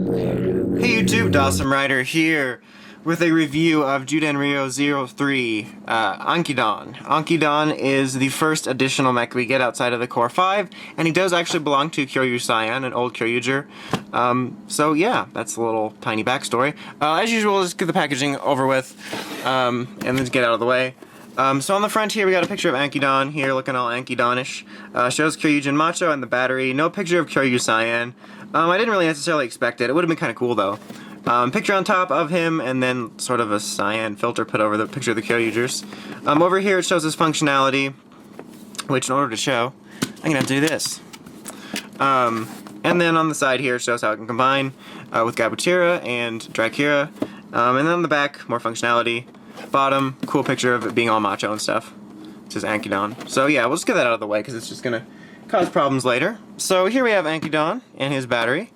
Hey YouTube, Dawson Rider here with a review of Zyudenryu 03, Ankydon. Ankydon is the first additional mech we get outside of the Core 5, and he does actually belong to Kyoryujin, an old Kyoryuger. So yeah, that's a little tiny backstory. As usual, let's get the packaging over with, and then get out of the way. So on the front here we got a picture of Akydon here, looking all Ankydonish. Shows Kyoryujin Macho and the battery. No picture of Kyoryujin. I didn't really necessarily expect it. It would have been kind of cool though. Picture on top of him, and then sort of a cyan filter put over the picture of the Kyoryugers. Over here it shows his functionality, which in order to show, I'm gonna have to do this. And then on the side here it shows how it can combine with Gabuchira and Dracura. And then on the back, more functionality. Bottom, cool picture of it being all macho and stuff. It says Ankydon. So yeah, we'll just get that out of the way because it's just gonna cause problems later. So here we have Ankydon and his battery.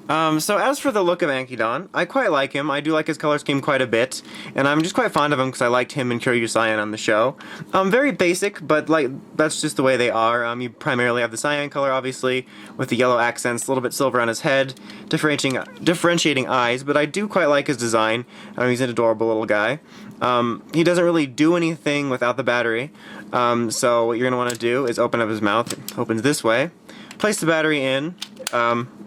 So as for the look of Ankydon, I quite like him. I do like his color scheme quite a bit, and I'm just quite fond of him because I liked him and Kyoryujin on the show. Very basic, but like that's just the way they are. You primarily have the cyan color, obviously, with the yellow accents, a little bit silver on his head, differentiating eyes. But I do quite like his design. He's an adorable little guy. He doesn't really do anything without the battery. So what you're gonna want to do is open up his mouth. It opens this way. Place the battery in.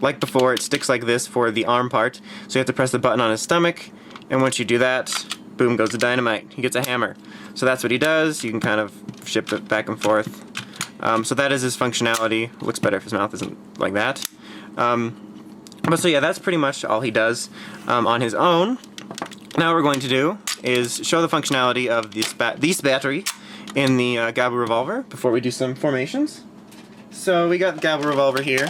Like before, it sticks like this for the arm part, so you have to press the button on his stomach, and once you do that, boom goes the dynamite. He gets a hammer. So that's what he does. You can kind of ship it back and forth. So that is his functionality. Looks better if his mouth isn't like that. But so yeah, that's pretty much all he does on his own. Now what we're going to do is show the functionality of this battery in the Gabu revolver before we do some formations. So we got the Gabu revolver here.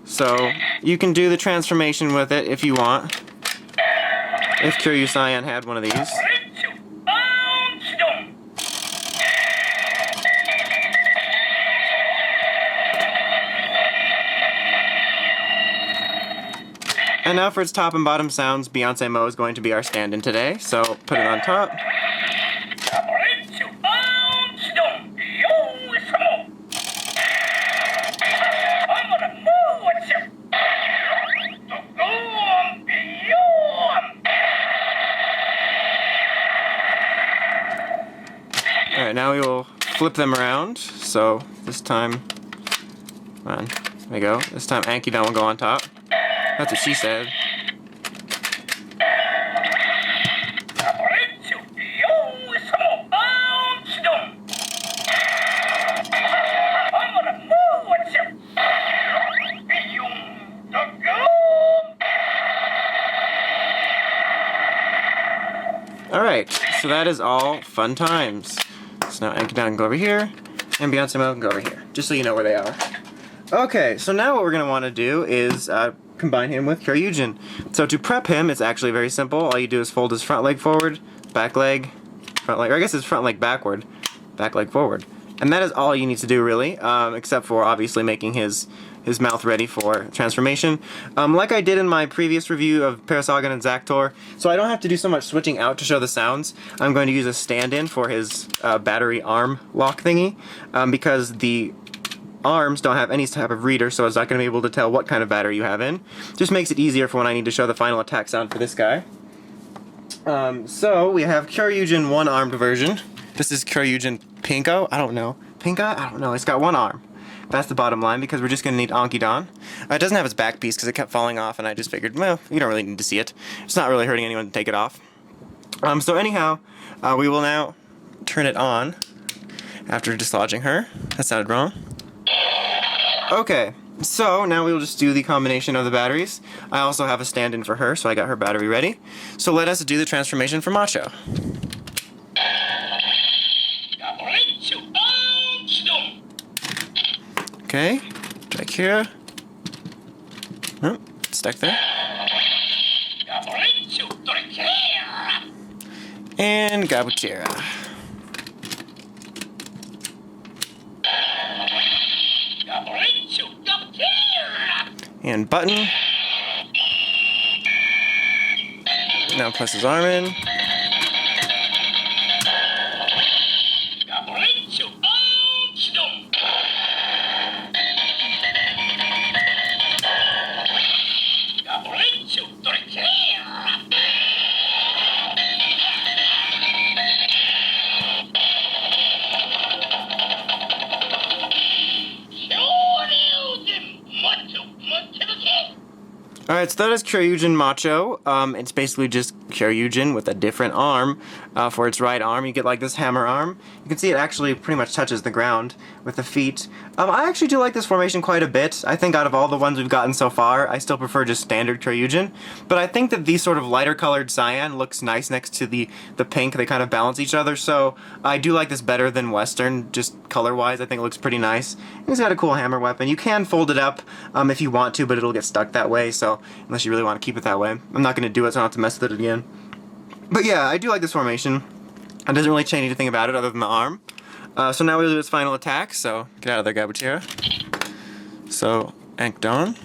So you can do the transformation with it if you want. If Kyoryujin had one of these. And now for its top and bottom sounds, Beyonce Mo is going to be our stand-in today. So put it on top. Alright, now we will flip them around. So this time, come on, there we go. This time Ankydon will go on top. That's what she said. Alright, so that is all fun times. So now Ankydon can go over here, and Beyonce Mo can go over here, just so you know where they are. Okay, so now what we're going to want to do is combine him with Kyoryujin. So to prep him, it's actually very simple. All you do is fold his front leg forward, back leg, front leg, or I guess his front leg backward, back leg forward. And that is all you need to do really, except for obviously making his mouth ready for transformation. Like I did in my previous review of Parasagan and Zactor, so I don't have to do so much switching out to show the sounds. I'm going to use a stand-in for his battery arm lock thingy, because the arms don't have any type of reader, so it's not going to be able to tell what kind of battery you have in. Just makes it easier for when I need to show the final attack sound for this guy. So we have Kyoryujin one-armed version. This is Kyoryujin Pinko. I don't know. Pinka? I don't know. It's got one arm. That's the bottom line, because we're just going to need Ankydon. It doesn't have its back piece because it kept falling off, and I just figured, well, you don't really need to see it. It's not really hurting anyone to take it off. So anyhow, we will now turn it on after dislodging her. That sounded wrong. Okay, so now we will just do the combination of the batteries. I also have a stand-in for her, so I got her battery ready. So let us do the transformation for Macho. Okay, back here. Oh, stuck there. And Gabuchira. And button. Now press his arm in. Alright, so that is Kyoryujin Macho. It's basically just Kyoryujin with a different arm for its right arm. You get like this hammer arm. You can see it actually pretty much touches the ground with the feet. I actually do like this formation quite a bit. I think out of all the ones we've gotten so far, I still prefer just standard Kyoryujin. But I think that these sort of lighter colored cyan looks nice next to the pink. They kind of balance each other, so I do like this better than Western, just color-wise. I think it looks pretty nice. It's got a cool hammer weapon. You can fold it up if you want to, but it'll get stuck that way, so unless you really want to keep it that way. I'm not going to do it, so I don't have to mess with it again. But yeah, I do like this formation. It doesn't really change anything about it other than the arm. So now we'll do its final attack, so get out of there, Gabutira. So, Ankydon.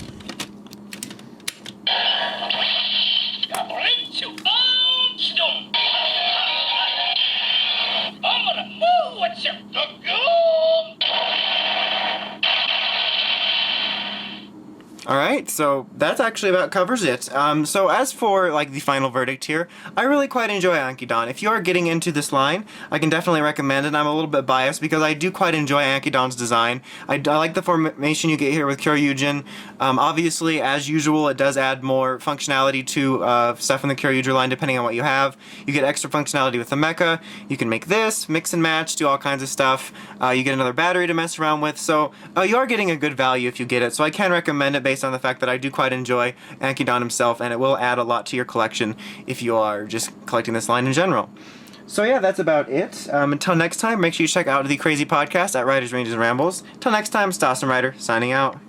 Alright, so that's actually about covers it. So as for like the final verdict here, I really quite enjoy Ankydon. If you're getting into this line, I can definitely recommend it. I'm a little bit biased because I do quite enjoy Ankydon's design. I like the formation you get here with Kyoryujin. Obviously, as usual, it does add more functionality to stuff in the Kyoryuger line depending on what you have. You get extra functionality with the mecha. You can make this, mix and match, do all kinds of stuff. You get another battery to mess around with, so you are getting a good value if you get it. So I can recommend it based on the fact that I do quite enjoy Ankydon himself, and it will add a lot to your collection if you are just collecting this line in general. So yeah, that's about it. Until next time, make sure you check out the Crazy Podcast at Writers, Ranges, and Rambles. Until next time, it's Dawson Ryder, signing out.